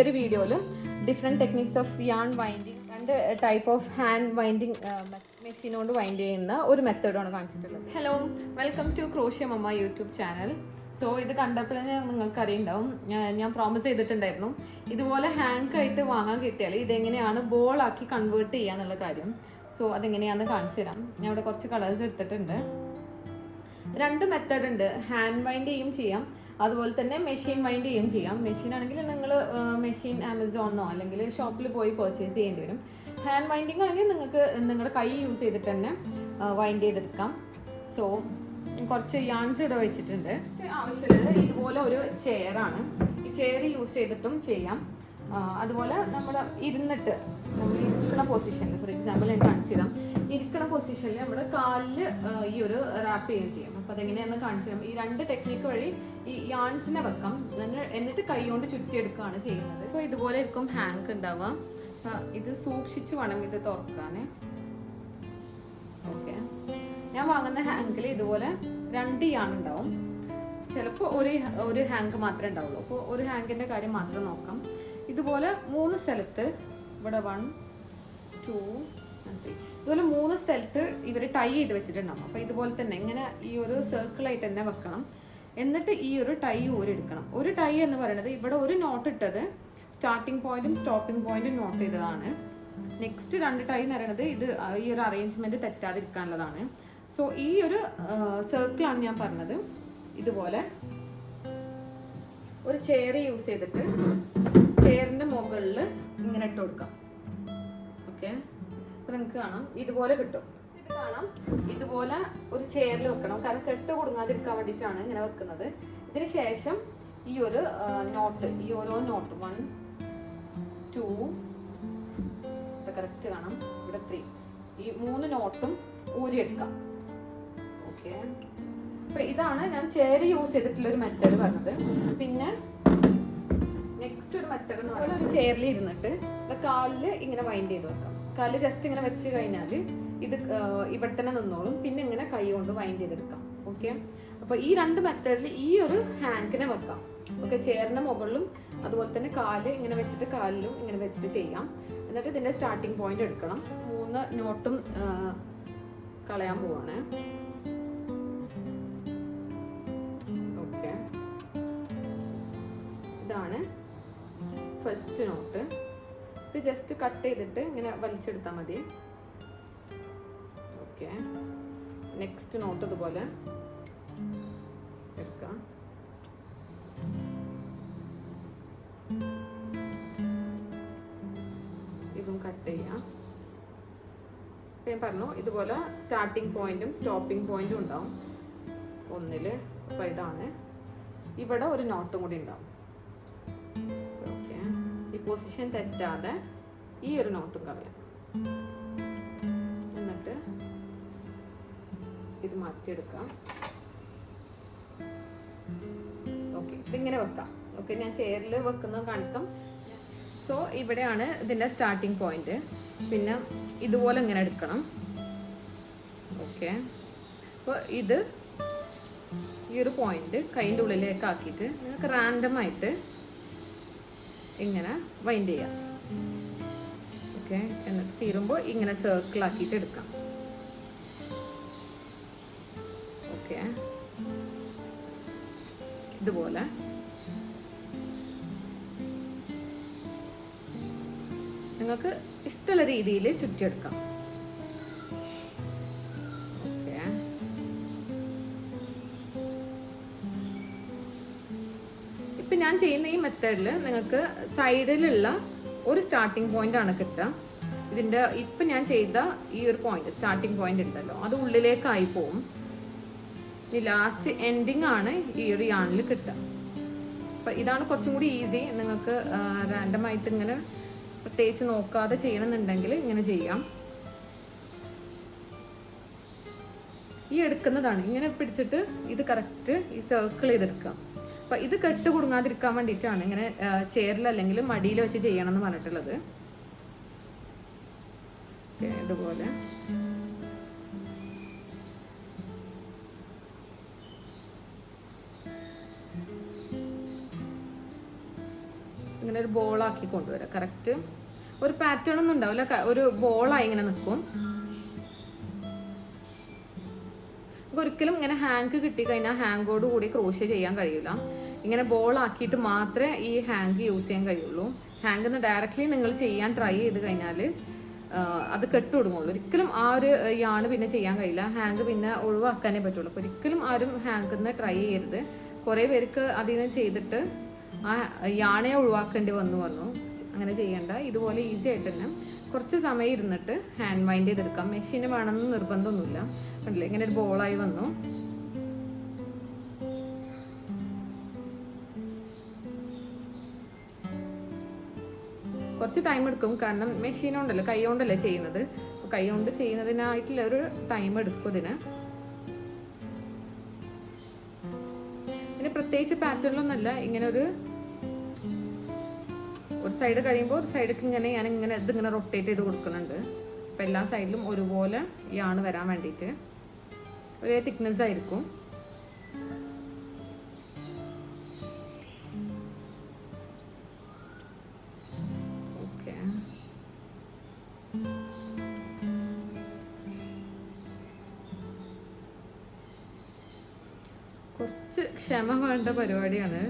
ഒരു വീഡിയോയിൽ different techniques of yarn winding രണ്ട് ടൈപ്പ് ഓഫ് ഹാൻഡ് വൈൻഡിങ് മെഷീനോട് വൈൻഡ് ചെയ്യുന്ന ഒരു മെത്തേഡാണ് കാണിച്ചിട്ടുള്ളത്. Hello, welcome to crochet mamma YouTube channel. So ഇത് കണ്ടപ്പോഴേ നിങ്ങൾക്ക് അറിയുണ്ടാവും, ഞാൻ പ്രോമിസ് ചെയ്തിട്ടുണ്ടായിരുന്നു ഇതുപോലെ ഹാങ്ക് ആയിട്ട് വാങ്ങാൻ കിട്ടിയാൽ ഇതെങ്ങനെയാണ് ബോളാക്കി കൺവേർട്ട് ചെയ്യുക എന്നുള്ള കാര്യം. സോ അതെങ്ങനെയാണെന്ന് കാണിച്ചു തരാം. ഞാൻ ഇവിടെ കുറച്ച് കളേഴ്സ് എടുത്തിട്ടുണ്ട്. രണ്ട് മെത്തേഡ് ഉണ്ട്. ഹാൻഡ് വൈൻഡ് ചെയ്യും ചെയ്യാം, അതുപോലെ തന്നെ മെഷീൻ വൈൻഡ് ചെയ്യും ചെയ്യാം. മെഷീൻ ആണെങ്കിൽ നിങ്ങൾ മെഷീൻ ആമസോണിനോ അല്ലെങ്കിൽ ഷോപ്പിൽ പോയി പർച്ചേസ് ചെയ്യേണ്ടി വരും. ഹാൻഡ് വൈൻഡിങ് ആണെങ്കിൽ നിങ്ങൾക്ക് നിങ്ങളുടെ കൈ യൂസ് ചെയ്തിട്ട് തന്നെ വൈൻഡ് ചെയ്തെടുക്കാം. സോ കുറച്ച് യാൺസ് ഇവിടെ വെച്ചിട്ടുണ്ട്. ആവശ്യമുള്ളത് ഇതുപോലെ ഒരു ചെയറാണ്. ഈ ചെയർ യൂസ് ചെയ്തിട്ടും ചെയ്യാം. അതുപോലെ നമ്മൾ ഇരുന്നിട്ട് നമ്മൾ ഇരിക്കുന്ന പൊസിഷനിൽ, ഫോർ എക്സാമ്പിൾ ഞാൻ കാണിച്ചു തരാം. ഇരിക്കുന്ന പൊസിഷനിൽ നമ്മുടെ കാലിൽ ഈ ഒരു റാപ്പ് ചെയ്യുകയും ചെയ്യാം. അപ്പോൾ അതെങ്ങനെയാണെന്ന് കാണിച്ചു തരാം. ഈ രണ്ട് ടെക്നിക്ക് വഴി ഈ യാൺസിനെ വെക്കാം, എന്നിട്ട് കൈ കൊണ്ട് ചുറ്റിയെടുക്കുകയാണ് ചെയ്യുന്നത്. ഇപ്പോൾ ഇതുപോലെ ഇരിക്കും ഹാങ്ക് ഉണ്ടാവുക. ഇത് സൂക്ഷിച്ച് വേണം ഇത് തുറക്കാൻ. ഓക്കെ, ഞാൻ വാങ്ങുന്ന ഹാങ്കിൽ ഇതുപോലെ രണ്ട് യാൺ ഉണ്ടാവും. ചിലപ്പോൾ ഒരു ഹാങ്ക് മാത്രമേ ഉണ്ടാവുള്ളൂ. അപ്പോൾ ഒരു ഹാങ്കിൻ്റെ കാര്യം മാത്രം നോക്കാം. ഇതുപോലെ 3 സ്ഥലത്ത്, ഇവിടെ 1, 2 and 3, ഇതുപോലെ 3 സ്ഥലത്ത് ഇവർ ടൈ ചെയ്ത് വെച്ചിട്ടുണ്ടാവും. അപ്പോൾ ഇതുപോലെ തന്നെ ഇങ്ങനെ ഈ ഒരു സർക്കിളായിട്ട് തന്നെ വെക്കണം. എന്നിട്ട് ഈ ഒരു ടൈ ഊരെടുക്കണം. ഒരു ടൈ എന്ന് പറയുന്നത് ഇവിടെ ഒരു നോട്ട് ഇട്ടത് സ്റ്റാർട്ടിങ് പോയിന്റും സ്റ്റോപ്പിംഗ് പോയിന്റും നോട്ട് ചെയ്തതാണ്. നെക്സ്റ്റ് 2 ടൈ എന്ന് പറയുന്നത് ഇത് ഈ ഒരു അറേഞ്ച്മെന്റ് തെറ്റാതിരിക്കാനുള്ളതാണ്. സോ ഈ ഒരു സർക്കിളാണ് ഞാൻ പറഞ്ഞത്. ഇതുപോലെ ഒരു ചെയർ യൂസ് ചെയ്തിട്ട് ചെയറിന്റെ മുകളിൽ ഇങ്ങനെ ഇട്ട് കൊടുക്കാം. ഓക്കെ, അപ്പൊ നിങ്ങൾക്ക് കാണാം ഇതുപോലെ കിട്ടും. ഇത് കാണാം, ഇതുപോലെ ഒരു ചെയറിൽ വെക്കണം. കാരണം കെട്ട് കൊടുങ്ങാതിരിക്കാൻ വേണ്ടിയിട്ടാണ് ഇങ്ങനെ വെക്കുന്നത്. ഇതിന് ശേഷം ഈ ഒരു നോട്ട്, ഈ ഓരോ നോട്ട് 1, 2, ഇവിടെ കറക്റ്റ് കാണാം, ഇവിടെ 3, ഈ 3 നോട്ടും ഊരിയെടുക്കാം. ഓക്കെ, അപ്പൊ ഇതാണ് ഞാൻ ചെയർ യൂസ് ചെയ്തിട്ടുള്ള ഒരു മെത്തേഡ് പറഞ്ഞത്. പിന്നെ നെക്സ്റ്റ് ഒരു മെത്തേഡ് എന്ന് പറയുന്നത് ഒരു ചെയറിൽ ഇരുന്നിട്ട് കാലിൽ ഇങ്ങനെ വൈൻഡ് ചെയ്ത് വെക്കാം. കാലിൽ ജസ്റ്റ് ഇങ്ങനെ വെച്ച് കഴിഞ്ഞാൽ ഇത് ഇവിടെ തന്നെ നിന്നോളും. പിന്നെ ഇങ്ങനെ കൈ കൊണ്ട് വൈൻഡ് ചെയ്തെടുക്കാം. ഓക്കെ, അപ്പോൾ ഈ രണ്ട് മെത്തേഡിൽ ഈ ഒരു ഹാങ്കിനെ വെക്കാം. ഓക്കെ, ചെയറിൻ്റെ മുകളിലും അതുപോലെ തന്നെ കാല് ഇങ്ങനെ വെച്ചിട്ട് കാലിലും ഇങ്ങനെ വെച്ചിട്ട് ചെയ്യാം. എന്നിട്ട് ഇതിൻ്റെ സ്റ്റാർട്ടിങ് പോയിന്റ് എടുക്കണം. 3 നോട്ടും കളയാൻ പോവാണ്. ഓക്കെ, ഇതാണ് ഫസ്റ്റ് നോട്ട്. ഇത് ജസ്റ്റ് കട്ട് ചെയ്തിട്ട് ഇങ്ങനെ വലിച്ചെടുത്താൽ മതി. ഓക്കെ, നെക്സ്റ്റ് നോട്ട് ഇതുപോലെ എടുക്കാം. ഇതും കട്ട് ചെയ്യാം. ഞാൻ പറഞ്ഞു ഇതുപോലെ സ്റ്റാർട്ടിങ് പോയിന്റും സ്റ്റോപ്പിംഗ് പോയിന്റും ഉണ്ടാവും ഒന്നില്. അപ്പോൾ ഇതാണ്, ഇവിടെ ഒരു നോട്ടും കൂടി ഉണ്ടാവും. പൊസിഷൻ തെറ്റാതെ ഈ ഒരു നോട്ടും കളയാം. എന്നിട്ട് ഇത് മാറ്റിയെടുക്കാം. ഓക്കെ, ഇതിങ്ങനെ വെക്കാം. ഓക്കെ, ഞാൻ ചെയറിൽ വെക്കുന്നത് കാണിക്കാം. സോ ഇവിടെയാണ് ഇതിൻ്റെ സ്റ്റാർട്ടിങ് പോയിന്റ്. പിന്നെ ഇതുപോലെ ഇങ്ങനെ എടുക്കണം. ഓക്കെ, അപ്പോൾ ഇത് ഈ ഒരു പോയിന്റ് കൈൻ്റെ ഉള്ളിലേക്ക് ആക്കിയിട്ട് നിങ്ങൾക്ക് റാൻഡമായിട്ട് ഇങ്ങനെ വൈൻഡ് ചെയ്യാം. ഓക്കെ, എന്നിട്ട് തീരുമ്പോൾ ഇങ്ങനെ സർക്കിളാക്കിയിട്ട് എടുക്കാം. ഓക്കെ, ഇതുപോലെ നിങ്ങൾക്ക് ഇഷ്ടമുള്ള രീതിയിൽ ചുറ്റിയെടുക്കാം. ഇപ്പം ഞാൻ ചെയ്യുന്ന ഈ മെത്തേഡിൽ നിങ്ങൾക്ക് സൈഡിലുള്ള ഒരു സ്റ്റാർട്ടിംഗ് പോയിന്റ് ആണ് കിട്ടുക. ഇതിൻ്റെ ഇപ്പം ഞാൻ ചെയ്ത ഈ ഒരു പോയിന്റ്, സ്റ്റാർട്ടിംഗ് പോയിന്റ് ഉണ്ടല്ലോ, അത് ഉള്ളിലേക്കായി പോവും. ഇനി ലാസ്റ്റ് എൻഡിങ് ആണ് ഈ ഒരു യാണിൽ കിട്ടുക. അപ്പം ഇതാണ് കുറച്ചും കൂടി ഈസി. നിങ്ങൾക്ക് റാൻഡമായിട്ട് ഇങ്ങനെ പ്രത്യേകിച്ച് നോക്കാതെ ചെയ്യണമെന്നുണ്ടെങ്കിൽ ഇങ്ങനെ ചെയ്യാം. ഈ എടുക്കുന്നതാണ് ഇങ്ങനെ പിടിച്ചിട്ട് ഇത് കറക്റ്റ് ഈ സർക്കിൾ ചെയ്തെടുക്കാം. അപ്പം ഇത് കെട്ട് കുടുങ്ങാതിരിക്കാൻ വേണ്ടിയിട്ടാണ് ഇങ്ങനെ ചെയറിൽ അല്ലെങ്കിൽ മടിയിൽ വെച്ച് ചെയ്യണം എന്ന് പറഞ്ഞിട്ടുള്ളത്. ഇതുപോലെ ഇങ്ങനെ ഒരു ഒരു ബോളാക്കി കൊണ്ടുവരാം. കറക്റ്റ് ഒരു പാറ്റേൺ ഒന്നും ഉണ്ടാവില്ല, ഒരു ബോളായി ഇങ്ങനെ നിൽക്കും. ഒരിക്കലും ഇങ്ങനെ ഹാങ്ക് കിട്ടിക്കഴിഞ്ഞാൽ ഹാങ്കോട് കൂടി ക്രോഷ്യ ചെയ്യാൻ കഴിയില്ല. ഇങ്ങനെ ബോളാക്കിയിട്ട് മാത്രമേ ഈ ഹാങ്ക് യൂസ് ചെയ്യാൻ കഴിയുള്ളൂ. ഹാങ്ക് ഡയറക്റ്റ്ലി നിങ്ങൾ ചെയ്യാൻ ട്രൈ ചെയ്ത് കഴിഞ്ഞാൽ അത് കെട്ടുകൊടുങ്ങുള്ളൂ. ഒരിക്കലും ആ ഒരു യാണ് പിന്നെ ചെയ്യാൻ കഴിയില്ല. ഹാങ്ക് പിന്നെ ഒഴിവാക്കാനേ പറ്റുള്ളൂ. അപ്പോൾ ഒരിക്കലും ആരും ഹാങ്കിന്ന് ട്രൈ ചെയ്യരുത്. കുറേ പേർക്ക് അതിൽ നിന്ന് ചെയ്തിട്ട് ആ യാണയെ ഒഴിവാക്കേണ്ടി വന്നു. അങ്ങനെ ചെയ്യേണ്ട. ഇതുപോലെ ഈസി ആയിട്ട് തന്നെ കുറച്ച് സമയം ഇരുന്നിട്ട് ഹാൻഡ് വൈൻഡ് ചെയ്തെടുക്കാം. മെഷീന് വേണമെന്ന് നിർബന്ധമൊന്നുമില്ല. കണ്ടില്ലേ, ഇങ്ങനെ ഒരു ബോളായി വന്നു. കുറച്ച് ടൈം എടുക്കും, കാരണം മെഷീൻ കൊണ്ടല്ലേ, കൈ കൊണ്ടല്ലേ ചെയ്യുന്നത്. കൈ കൊണ്ട് ചെയ്യുന്നതിനായിട്ടുള്ള ഒരു ടൈം എടുക്കും ഇതിന്. പിന്നെ പ്രത്യേകിച്ച് പാറ്റേണിലൊന്നല്ല, ഇങ്ങനെ ഒരു സൈഡ് കഴിയുമ്പോൾ ഒരു സൈഡിലേക്ക് ഞാനിങ്ങനെ ഇതിങ്ങനെ റൊട്ടേറ്റ് ചെയ്ത് കൊടുക്കുന്നുണ്ട്. അപ്പം എല്ലാ സൈഡിലും ഒരുപോലെ യാണ് വരാൻ വേണ്ടിയിട്ട് ഒരേ തിക്നെസ് ആയിരിക്കും. ഓക്കെ, കുറച്ച് ക്ഷമ വേണ്ട പരിപാടിയാണ്.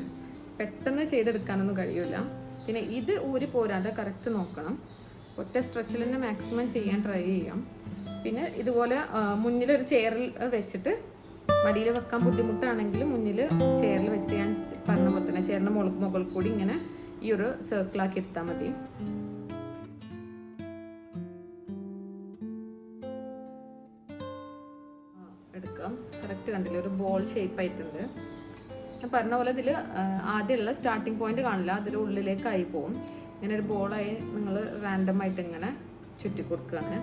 പെട്ടെന്ന് ചെയ്തെടുക്കാനൊന്നും കഴിയില്ല. പിന്നെ ഇത് ഊരി പോരാതെ കറക്റ്റ് നോക്കണം. ഒറ്റ സ്ട്രെച്ചിൽ തന്നെ മാക്സിമം ചെയ്യാൻ ട്രൈ ചെയ്യാം. പിന്നെ ഇതുപോലെ മുന്നിലൊരു ചെയറിൽ വെച്ചിട്ട്, മടിയിൽ വെക്കാൻ ബുദ്ധിമുട്ടാണെങ്കിൽ മുന്നിൽ ചെയറിൽ വെച്ചിട്ട് ഞാൻ പറഞ്ഞ പോലെ തന്നെ ചെയറിൻ്റെ മുകളിൽ കൂടി ഇങ്ങനെ ഈ ഒരു സർക്കിളാക്കി എടുത്താൽ മതി. എടുക്കാം. കറക്റ്റ് കണ്ടില്ലേ, ഒരു ബോൾ ഷേപ്പ് ആയിട്ടുണ്ട്. ഞാൻ പറഞ്ഞ പോലെ ഇതിൽ ആദ്യമുള്ള സ്റ്റാർട്ടിങ് പോയിന്റ് കാണില്ല, അതിൽ ഉള്ളിലേക്കായി പോകും. ഇങ്ങനെ ഒരു ബോളായി നിങ്ങൾ റാൻഡമായിട്ട് ഇങ്ങനെ ചുറ്റി കൊടുക്കുകയാണ്.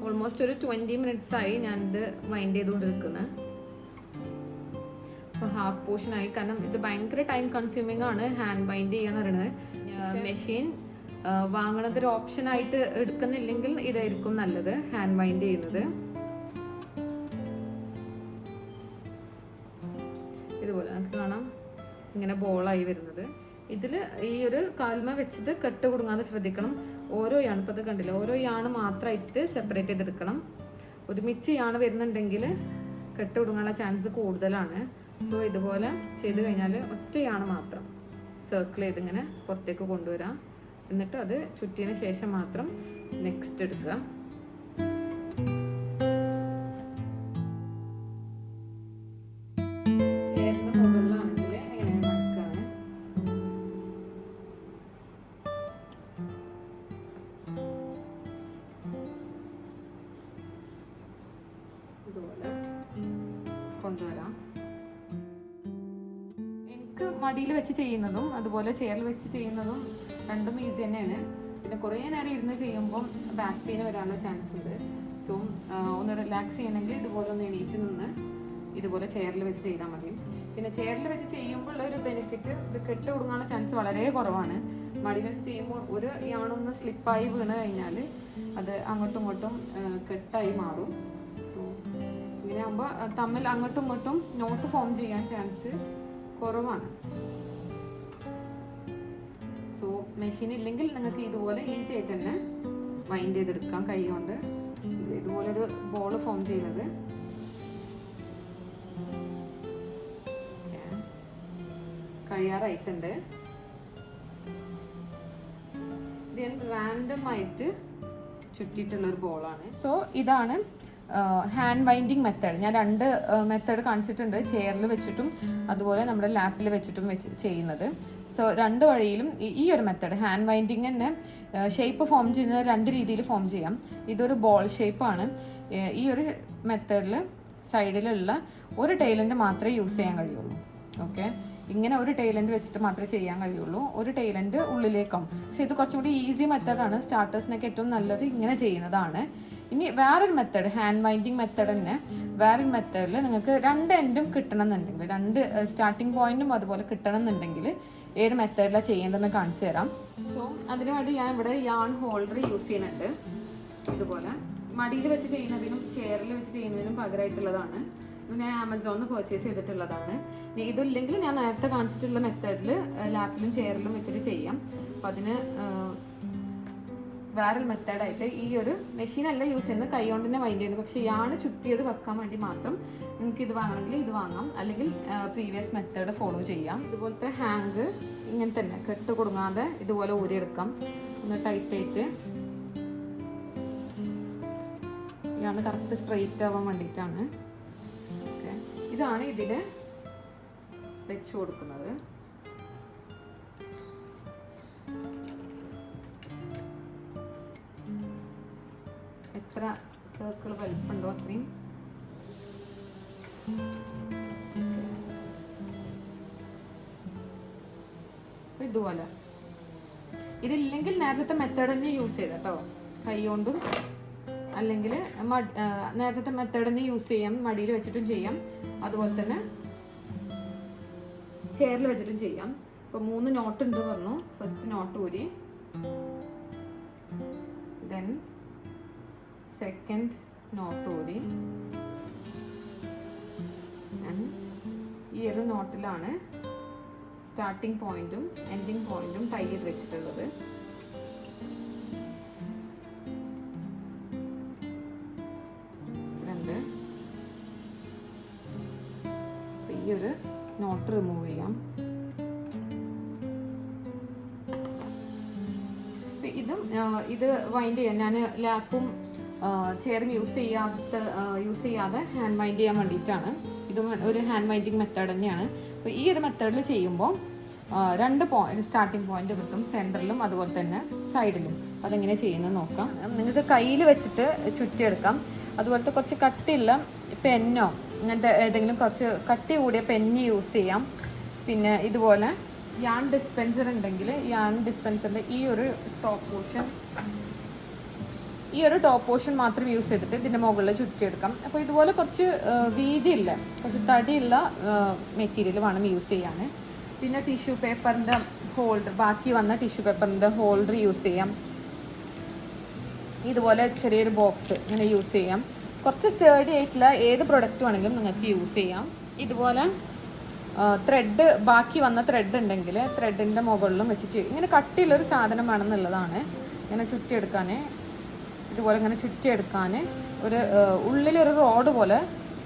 ഓൾമോസ്റ്റ് ഒരു 20 minutes ആയി ഞാനിത് വൈൻഡ് ചെയ്തുകൊണ്ടിരിക്കുന്നത്. അപ്പോൾ ഹാഫ് പോർഷൻ ആയി. കാരണം ഇത് ഭയങ്കര ടൈം കൺസ്യൂമിംഗ് ആണ് ഹാൻഡ് വൈൻഡ് ചെയ്യാന്ന് പറയുന്നത്. മെഷീൻ വാങ്ങണത് ഒരു ഓപ്ഷൻ ആയിട്ട് എടുക്കുന്നില്ലെങ്കിൽ ഇതായിരിക്കും നല്ലത്, ഹാൻഡ് വൈൻഡ് ചെയ്യുന്നത്. ഇതുപോലെ നമുക്ക് കാണാം ഇങ്ങനെ ബോളായി വരുന്നത്. ഇതിൽ ഈ ഒരു കാൽമ വെച്ചത് കെട്ട് കൊടുങ്ങാതെ ശ്രദ്ധിക്കണം. ഓരോ യാണ്, ഇപ്പോൾ ഇത് കണ്ടില്ല, ഓരോ യാണ് മാത്രമായിട്ട് സെപ്പറേറ്റ് ചെയ്തെടുക്കണം. ഒരുമിച്ച് യാണ് വരുന്നുണ്ടെങ്കിൽ കെട്ട് കൊടുങ്ങാനുള്ള ചാൻസ് കൂടുതലാണ്. സോ ഇതുപോലെ ചെയ്ത് കഴിഞ്ഞാൽ ഒറ്റ യാണ് മാത്രം സർക്കിൾ ചെയ്ത് ഇങ്ങനെ പുറത്തേക്ക് കൊണ്ടുവരാം. എന്നിട്ട് അത് ചുറ്റിയതിന് ശേഷം മാത്രം നെക്സ്റ്റ് എടുക്കുക. ചേർന്ന മുകളിലാണെങ്കിൽ എങ്ങനെയാണ് നടക്കുകയാണ്. ഇതുപോലെ കൊണ്ടുവരാം. എനിക്ക് മടിയിൽ വെച്ച് ചെയ്യുന്നതും അതുപോലെ ചെയറിൽ വെച്ച് ചെയ്യുന്നതും രണ്ടും ഈസി തന്നെയാണ്. പിന്നെ കുറേ നേരം ഇരുന്ന് ചെയ്യുമ്പം ബാക്ക് പെയിൻ വരാനുള്ള ചാൻസ് ഉണ്ട്. സോ ഒന്ന് റിലാക്സ് ചെയ്യണമെങ്കിൽ ഇതുപോലെ ഒന്ന് എണീറ്റ് നിന്ന് ഇതുപോലെ ചെയറിൽ വെച്ച് ചെയ്താൽ മതി. പിന്നെ ചെയറിൽ വെച്ച് ചെയ്യുമ്പോൾ ഒരു ബെനിഫിറ്റ്, ഇത് കെട്ട് കൊടുക്കാനുള്ള ചാൻസ് വളരെ കുറവാണ്. മടിയിൽ വെച്ച് ചെയ്യുമ്പോൾ ഒരു യാണൊന്ന് സ്ലിപ്പായി വീണ് കഴിഞ്ഞാൽ അത് അങ്ങോട്ടും ഇങ്ങോട്ടും കെട്ടായി മാറും. സോ ഇങ്ങനെ ആകുമ്പോൾ തമ്മിൽ അങ്ങോട്ടും ഇങ്ങോട്ടും നോട്ട് ഫോം ചെയ്യാൻ ചാൻസ് കുറവാണ്. സോ മെഷീൻ ഇല്ലെങ്കിൽ നിങ്ങൾക്ക് ഇതുപോലെ ഈസി ആയിട്ട് തന്നെ വൈൻഡ് ചെയ്തെടുക്കാം കൈ കൊണ്ട്. ഇതുപോലൊരു ബോൾ ഫോം ചെയ്യുന്നത്. കഴിയാറായിട്ടുണ്ട്. ഇത് ഞാൻ റാൻഡം ആയിട്ട് ചുറ്റിയിട്ടുള്ളൊരു ബോളാണ്. സോ ഇതാണ് ഹാൻഡ് വൈൻഡിങ് മെത്തേഡ്. ഞാൻ രണ്ട് മെത്തേഡ് കാണിച്ചിട്ടുണ്ട്, ചെയറിൽ വെച്ചിട്ടും അതുപോലെ നമ്മുടെ ലാപ്പിൽ വെച്ചിട്ടും ചെയ്യുന്നത്. സോ രണ്ട് വഴിയിലും ഈ ഒരു മെത്തേഡ് ഹാൻഡ് വൈൻഡിങ് തന്നെ ഷേപ്പ് ഫോം ചെയ്യുന്നത് രണ്ട് രീതിയിൽ ഫോം ചെയ്യാം. ഇതൊരു ബോൾ ഷേപ്പാണ്. ഈ ഒരു മെത്തേഡിൽ സൈഡിലുള്ള ഒരു ടൈലൻഡ് മാത്രമേ യൂസ് ചെയ്യാൻ കഴിയുള്ളൂ. ഓക്കെ, ഇങ്ങനെ ഒരു ടൈലൻഡ് വെച്ചിട്ട് മാത്രമേ ചെയ്യാൻ കഴിയുള്ളൂ. ഒരു ടൈലൻഡ് ഉള്ളിലേക്കാവും. പക്ഷേ ഇത് കുറച്ചും കൂടി ഈസി മെത്തേഡാണ്. സ്റ്റാർട്ടേഴ്സിനൊക്കെ ഏറ്റവും നല്ലത് ഇങ്ങനെ ചെയ്യുന്നതാണ്. ഇനി വേറൊരു മെത്തേഡ്, ഹാൻഡ് വൈൻഡിങ് മെത്തേഡ് തന്നെ വേറൊരു മെത്തേഡിൽ നിങ്ങൾക്ക് രണ്ട് എൻഡും കിട്ടണം എന്നുണ്ടെങ്കിൽ, രണ്ട് സ്റ്റാർട്ടിങ് പോയിന്റും അതുപോലെ കിട്ടണം എന്നുണ്ടെങ്കിൽ ഏത് മെത്തേഡിലാണ് ചെയ്യേണ്ടതെന്ന് കാണിച്ചു തരാം. സോ അതിനു വേണ്ടി ഞാൻ ഇവിടെ യാൺ ഹോൾഡർ യൂസ് ചെയ്യുന്നുണ്ട്. ഇതുപോലെ മടിയിൽ വെച്ച് ചെയ്യുന്നതിനും ചെയറിൽ വെച്ച് ചെയ്യുന്നതിനും പകരമായിട്ടുള്ളതാണ്. ഇത് ഞാൻ ആമസോണിൽ പർച്ചേസ് ചെയ്തിട്ടുള്ളതാണ്. ഇതില്ലെങ്കിൽ ഞാൻ നേരത്തെ കാണിച്ചിട്ടുള്ള മെത്തേഡിൽ ലാപ്പിലും ചെയറിലും വെച്ചിട്ട് ചെയ്യാം. അപ്പം അതിന് വേറൊരു മെത്തേഡായിട്ട് ഈ ഒരു മെഷീനല്ല യൂസ് ചെയ്യുന്നത്, കൈ കൊണ്ട് തന്നെ വൈൻഡ് ചെയ്യുന്നത്. പക്ഷേ ഇയാണ് ചുറ്റിയത് വെക്കാൻ വേണ്ടി മാത്രം നിങ്ങൾക്ക് ഇത് വാങ്ങണമെങ്കിൽ ഇത് വാങ്ങാം, അല്ലെങ്കിൽ പ്രീവിയസ് മെത്തേഡ് ഫോളോ ചെയ്യാം. ഇതുപോലത്തെ ഹാങ്ക് ഇങ്ങനെ തന്നെ കെട്ട് കൊടുങ്ങാതെ ഇതുപോലെ ഊരിയെടുക്കാം. ഒന്ന് ടൈറ്റ് ആയിട്ട് ഇതാണ് കറക്റ്റ് സ്ട്രെയിറ്റ് ആവാൻ വേണ്ടിയിട്ടാണ്. ഓക്കെ, ഇതാണ് ഇതിൽ വെച്ച് കൊടുക്കുന്നത്. എത്ര സർക്കിൾ വലിപ്പുണ്ടോ അത്രയും ഇതുപോലെ. ഇതില്ലെങ്കിൽ നേരത്തെ മെത്തേഡ് തന്നെ യൂസ് ചെയ്ത കേട്ടോ, കൈ കൊണ്ടും അല്ലെങ്കിൽ നേരത്തെ മെത്തേഡ് തന്നെ യൂസ് ചെയ്യാം, മടിയിൽ വെച്ചിട്ടും ചെയ്യാം, അതുപോലെ തന്നെ ചെയറിൽ വെച്ചിട്ടും ചെയ്യാം. ഇപ്പോൾ 3 നോട്ട് ഉണ്ട് പറഞ്ഞു. ഫസ്റ്റ് നോട്ട് ഊരി, ദെൻ സെക്കൻഡ് നോട്ട് ഊരി, ഈ ഒരു നോട്ടിലാണ് സ്റ്റാർട്ടിംഗ് പോയിന്റും എൻഡിങ് പോയിന്റും ടൈ ചെയ്ത് വെച്ചിട്ടുള്ളത്. ഈ ഒരു നോട്ട് റിമൂവ് ചെയ്യാം. ഇത് വൈൻഡ് ചെയ്യാൻ ഞാൻ ലാപ്പും ചെയറും യൂസ് ചെയ്യാതെ ഹാൻഡ് വൈൻഡ് ചെയ്യാൻ വേണ്ടിയിട്ടാണ്. ഇതും ഒരു ഹാൻഡ് വൈൻഡിങ് മെത്തേഡ് തന്നെയാണ്. അപ്പോൾ ഈ ഒരു മെത്തേഡിൽ ചെയ്യുമ്പോൾ 2 സ്റ്റാർട്ടിംഗ് പോയിന്റ് കിട്ടും, സെൻറ്ററിലും അതുപോലെ തന്നെ സൈഡിലും. അതെങ്ങനെ ചെയ്യുന്നത് നോക്കാം. നിങ്ങൾക്ക് കയ്യിൽ വെച്ചിട്ട് ചുറ്റിയെടുക്കാം. അതുപോലത്തെ കുറച്ച് കട്ടിയുള്ള പെന്നോ ഇങ്ങനത്തെ ഏതെങ്കിലും കുറച്ച് കട്ടി കൂടിയ പെന്ന് യൂസ് ചെയ്യാം. പിന്നെ ഇതുപോലെ യാൺ ഡിസ്പെൻസർ ഉണ്ടെങ്കിൽ യാൺ ഡിസ്പെൻസറിൻ്റെ ഈ ഒരു ടോപ്പ് പോർഷൻ മാത്രം യൂസ് ചെയ്തിട്ട് ഇതിൻ്റെ മുകളിൽ ചുറ്റിയെടുക്കാം. അപ്പോൾ ഇതുപോലെ കുറച്ച് വീതിയില്ല, കുറച്ച് തടിയുള്ള മെറ്റീരിയൽ വേണം യൂസ് ചെയ്യാൻ. പിന്നെ ടിഷ്യൂ പേപ്പറിൻ്റെ ഹോൾഡർ, ബാക്കി വന്ന ടിഷ്യൂ പേപ്പറിൻ്റെ ഹോൾഡർ യൂസ് ചെയ്യാം. ഇതുപോലെ ചെറിയൊരു ബോക്സ് ഇങ്ങനെ യൂസ് ചെയ്യാം. കുറച്ച് സ്റ്റേഡി ആയിട്ടുള്ള ഏത് പ്രൊഡക്റ്റ് വേണമെങ്കിലും നിങ്ങൾക്ക് യൂസ് ചെയ്യാം. ഇതുപോലെ ത്രെഡ്, ബാക്കി വന്ന ത്രെഡ് ഉണ്ടെങ്കിൽ ത്രെഡിൻ്റെ മുകളിലും വെച്ച് ഇങ്ങനെ കട്ടിയുള്ളൊരു സാധനം വേണമെന്നുള്ളതാണ്. ഇങ്ങനെ ചുറ്റിയെടുക്കാൻ, ഇതുപോലെ ഇങ്ങനെ ചുറ്റിയെടുക്കാൻ ഒരു ഉള്ളിലൊരു റോഡ് പോലെ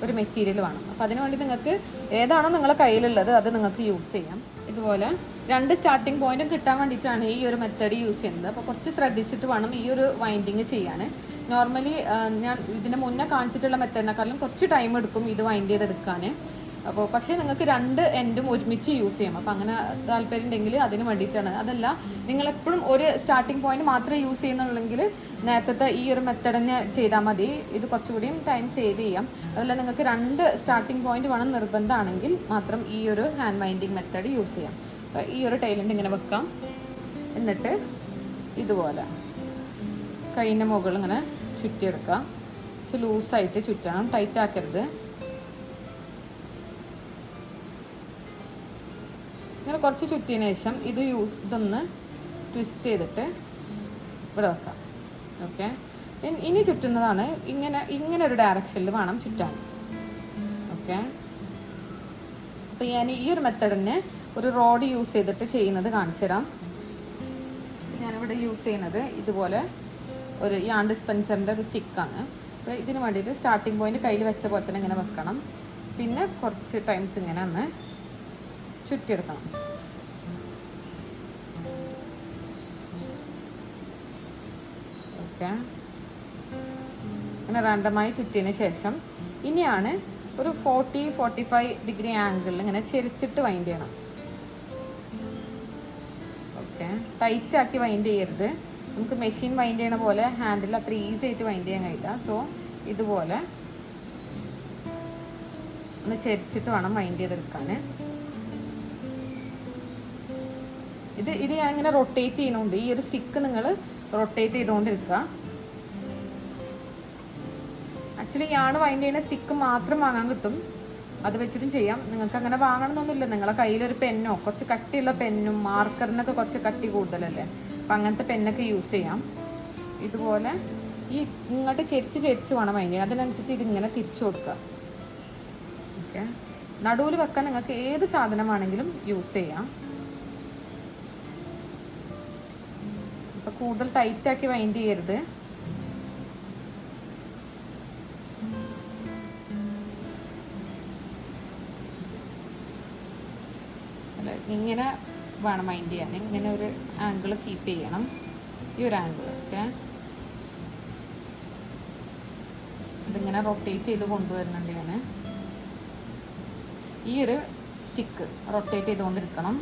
ഒരു മെറ്റീരിയൽ വേണം. അപ്പോൾ അതിന് വേണ്ടി നിങ്ങൾക്ക് ഏതാണോ നിങ്ങളുടെ കയ്യിലുള്ളത് അത് നിങ്ങൾക്ക് യൂസ് ചെയ്യാം. ഇതുപോലെ 2 സ്റ്റാർട്ടിംഗ് പോയിന്റും കിട്ടാൻ വേണ്ടിയിട്ടാണ് ഈ ഒരു മെത്തേഡ് യൂസ് ചെയ്യുന്നത്. അപ്പോൾ കുറച്ച് ശ്രദ്ധിച്ചിട്ട് വേണം ഈ ഒരു വൈൻഡിങ് ചെയ്യാൻ. നോർമലി ഞാൻ ഇതിന് മുന്നേ കാണിച്ചിട്ടുള്ള മെത്തേഡിനെക്കാളും കുറച്ച് ടൈം എടുക്കും ഇത് വൈൻഡ് ചെയ്തെടുക്കാൻ. അപ്പോൾ പക്ഷേ നിങ്ങൾക്ക് 2 എൻഡും ഒരുമിച്ച് യൂസ് ചെയ്യാം. അപ്പോൾ അങ്ങനെ താല്പര്യം ഉണ്ടെങ്കിൽ അതിന് വേണ്ടിയിട്ടാണ്. അതല്ല നിങ്ങളെപ്പോഴും ഒരു സ്റ്റാർട്ടിംഗ് പോയിന്റ് മാത്രമേ യൂസ് ചെയ്യുന്നുള്ളെങ്കിൽ നേരത്തെ ഈ ഒരു മെത്തേഡ് തന്നെ ചെയ്താൽ മതി. ഇത് കുറച്ചുകൂടിയും ടൈം സേവ് ചെയ്യാം. അതല്ല നിങ്ങൾക്ക് 2 സ്റ്റാർട്ടിംഗ് പോയിന്റ് വേണം നിർബന്ധമാണെങ്കിൽ മാത്രം ഈ ഒരു ഹാൻഡ് വൈൻഡിങ് മെത്തേഡ് യൂസ് ചെയ്യാം. അപ്പോൾ ഈ ഒരു ടൈലിൻ്റെ ഇങ്ങനെ വെക്കാം. എന്നിട്ട് ഇതുപോലെ കൈയിൻ്റെ മുകളിൽ ഇങ്ങനെ ചുറ്റിയെടുക്കുക. കുറച്ച് ലൂസായിട്ട് ചുറ്റണം, ടൈറ്റ് ആക്കരുത്. ഇങ്ങനെ കുറച്ച് ചുറ്റിയതിന് ശേഷം ഇതൊന്ന് ട്വിസ്റ്റ് ചെയ്തിട്ട് ഇവിടെ വെക്കാം. ഓക്കെ, ഇനി ചുറ്റുന്നതാണ് ഇങ്ങനെ ഒരു ഡയറക്ഷനിൽ വേണം ചുറ്റാൻ. ഓക്കെ, അപ്പോൾ ഞാൻ ഈ ഒരു മെത്തേഡ് തന്നെ ഒരു റോഡ് യൂസ് ചെയ്തിട്ട് ചെയ്യുന്നത് കാണിച്ചു തരാം. ഞാനിവിടെ യൂസ് ചെയ്യുന്നത് ഇതുപോലെ ഒരു യാൺ ഡിസ്പെൻസറിൻ്റെ ഒരു സ്റ്റിക്കാണ്. അപ്പോൾ ഇതിന് വേണ്ടിയിട്ട് സ്റ്റാർട്ടിംഗ് പോയിന്റ് കയ്യിൽ വെച്ച പോലെ തന്നെ ഇങ്ങനെ വെക്കണം. പിന്നെ കുറച്ച് ടൈംസ് ഇങ്ങനെ ഒന്ന് ചുറ്റിയെടുക്കണം. ഓക്കെ, അങ്ങനെ റാൻഡമായി ചുറ്റിയതിന് ശേഷം ഇനിയാണ് ഒരു 40-45 ഡിഗ്രി ആംഗിളിൽ ഇങ്ങനെ ചെരിച്ചിട്ട് വൈൻഡ് ചെയ്യണം. ഓക്കെ, ടൈറ്റ് ആക്കി വൈൻഡ് ചെയ്യരുത്. നമുക്ക് മെഷീൻ വൈൻഡ് ചെയ്യണ പോലെ ഹാൻഡിൽ അത്ര ഈസി ആയിട്ട് വൈൻഡ് ചെയ്യാൻ കഴിയില്ല. സോ ഇതുപോലെ ഒന്ന് ചെരിച്ചിട്ട് വേണം വൈൻഡ് ചെയ്തെടുക്കാൻ. ഇത് ഞാൻ ഇങ്ങനെ റൊട്ടേറ്റ് ചെയ്യുന്നുണ്ട്. ഈ ഒരു സ്റ്റിക്ക് നിങ്ങൾ റൊട്ടേറ്റ് ചെയ്തുകൊണ്ടിരിക്കുക. ആക്ച്വലി യാണ് വൈൻഡ് ചെയ്യുന്ന സ്റ്റിക്ക് മാത്രം വാങ്ങാൻ കിട്ടും, അത് വെച്ചിട്ടും ചെയ്യാം. നിങ്ങൾക്ക് അങ്ങനെ വാങ്ങണമെന്നൊന്നുമില്ല. നിങ്ങളെ കയ്യിലൊരു പെന്നോ, കുറച്ച് കട്ടിയുള്ള പെന്നും മാർക്കറിനൊക്കെ കുറച്ച് കട്ടി കൂടുതലല്ലേ, അപ്പം അങ്ങനത്തെ പെന്നൊക്കെ യൂസ് ചെയ്യാം. ഇതുപോലെ ഈ ഇങ്ങോട്ട് ചെരിച്ച് വേണം വൈൻഡ് ചെയ്യാൻ. അതിനനുസരിച്ച് ഇതിങ്ങനെ തിരിച്ചു കൊടുക്കുക. ഓക്കെ, നടുവിൽ വെക്കാൻ നിങ്ങൾക്ക് ഏത് സാധനമാണെങ്കിലും യൂസ് ചെയ്യാം. അപ്പോൾ കൂടുതൽ ടൈറ്റാക്കി വൈൻഡ് ചെയ്യരുത്. അല്ല, ഇങ്ങനെ വേണം വൈൻഡ് ചെയ്യാൻ. ഇങ്ങനെ ഒരു ആംഗിൾ കീപ്പ് ചെയ്യണം, ഈ ഒരു ആംഗിൾ. ഓക്കെ, ഇതിങ്ങനെ റൊട്ടേറ്റ് ചെയ്ത് കൊണ്ടുവരുന്നുണ്ട് ഞാൻ. ഈ ഒരു സ്റ്റിക്ക് റൊട്ടേറ്റ് ചെയ്തുകൊണ്ടിരിക്കണം.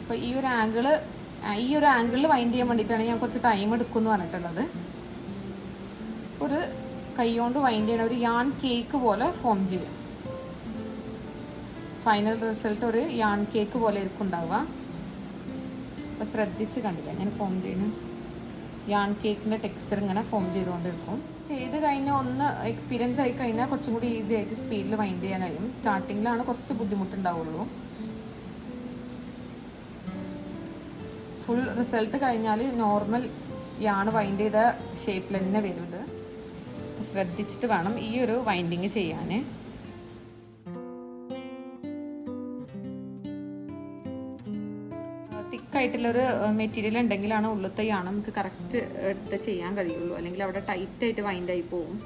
അപ്പോൾ ഈ ഒരു ആംഗിളിൽ വൈൻഡ് ചെയ്യാൻ വേണ്ടിയിട്ടാണ് ഞാൻ കുറച്ച് ടൈം എടുക്കും എന്ന് പറഞ്ഞിട്ടുള്ളത്. ഒരു കൈ കൊണ്ട് വൈൻഡ് ചെയ്യണ ഒരു യാൺ കേക്ക് പോലെ ഫോം ചെയ്യും. ഫൈനൽ റിസൾട്ട് ഒരു യാൺ കേക്ക് പോലെ ആയിരിക്കും ഉണ്ടാവുക. അപ്പോൾ ശ്രദ്ധിച്ച് കണ്ടില്ല ഞാൻ ഫോം ചെയ്യുന്നത്. യാൺ കേക്കിൻ്റെ ടെക്സ്ചർ ഇങ്ങനെ ഫോം ചെയ്തുകൊണ്ടിരിക്കും. ചെയ്ത് കഴിഞ്ഞാൽ ഒന്ന് എക്സ്പീരിയൻസ് ആയി കഴിഞ്ഞാൽ കുറച്ചും കൂടി ഈസി ആയിട്ട് സ്പീഡിൽ വൈൻഡ് ചെയ്യാൻ കഴിയും. സ്റ്റാർട്ടിങ്ങിലാണ് കുറച്ച് ബുദ്ധിമുട്ടുണ്ടാവുള്ളൂ. ഫുൾ റിസൾട്ട് കഴിഞ്ഞാൽ നോർമൽ യാൺ വൈൻഡ് ചെയ്ത ഷേപ്പിൽ തന്നെ വരും. ഇത് ശ്രദ്ധിച്ചിട്ട് വേണം ഈ ഒരു വൈൻഡിങ് ചെയ്യാൻ. തിക്കായിട്ടുള്ളൊരു മെറ്റീരിയൽ ഉണ്ടെങ്കിലാണ് ഉള്ളത്തെ യാണ് നമുക്ക് കറക്റ്റ് എടുത്ത് ചെയ്യാൻ കഴിയുള്ളൂ. അല്ലെങ്കിൽ അവിടെ ടൈറ്റായിട്ട് വൈൻഡായി പോവും.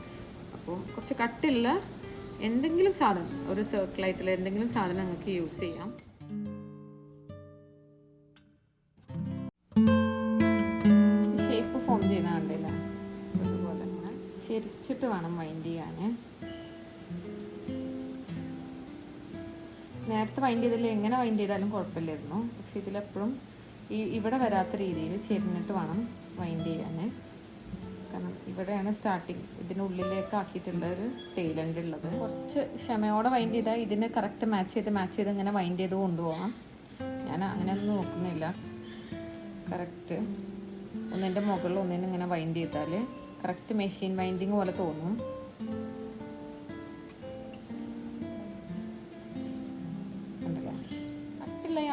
അപ്പോൾ കുറച്ച് കട്ടില്ല എന്തെങ്കിലും സാധനം, ഒരു സർക്കിളായിട്ടുള്ള എന്തെങ്കിലും സാധനം നിങ്ങൾക്ക് യൂസ് ചെയ്യാം. ഷേപ്പ് ഫോം ചെയ്യുന്ന കണ്ടില്ല, അതുപോലെ ഇങ്ങനെ ചെരിച്ചിട്ട് വേണം വൈൻഡ് ചെയ്യാൻ. നേരത്തെ വൈൻഡ് ചെയ്തില്ല, എങ്ങനെ വൈൻഡ് ചെയ്താലും കുഴപ്പമില്ലായിരുന്നു. പക്ഷെ ഇതിലെപ്പോഴും ഇവിടെ വരാത്ത രീതിയിൽ ചെരിഞ്ഞിട്ട് വേണം വൈൻഡ് ചെയ്യാൻ. കാരണം ഇവിടെയാണ് സ്റ്റാർട്ടിങ്, ഇതിനുള്ളിലേക്ക് ആക്കിയിട്ടുള്ള ഒരു ടൈലൻ്റ് ഉള്ളത്. കുറച്ച് ക്ഷമയോടെ വൈൻഡ് ചെയ്താൽ ഇതിന് കറക്റ്റ് മാച്ച് ചെയ്ത് ഇങ്ങനെ വൈൻഡ് ചെയ്ത് കൊണ്ടുപോകാം. ഞാൻ അങ്ങനെയൊന്നും നോക്കുന്നില്ല. കറക്റ്റ് ഒന്നിൻ്റെ മുകളിൽ ഒന്നിനും ഇങ്ങനെ വൈൻഡ് ചെയ്താൽ കറക്റ്റ് മെഷീൻ വൈൻഡിങ് പോലെ തോന്നും.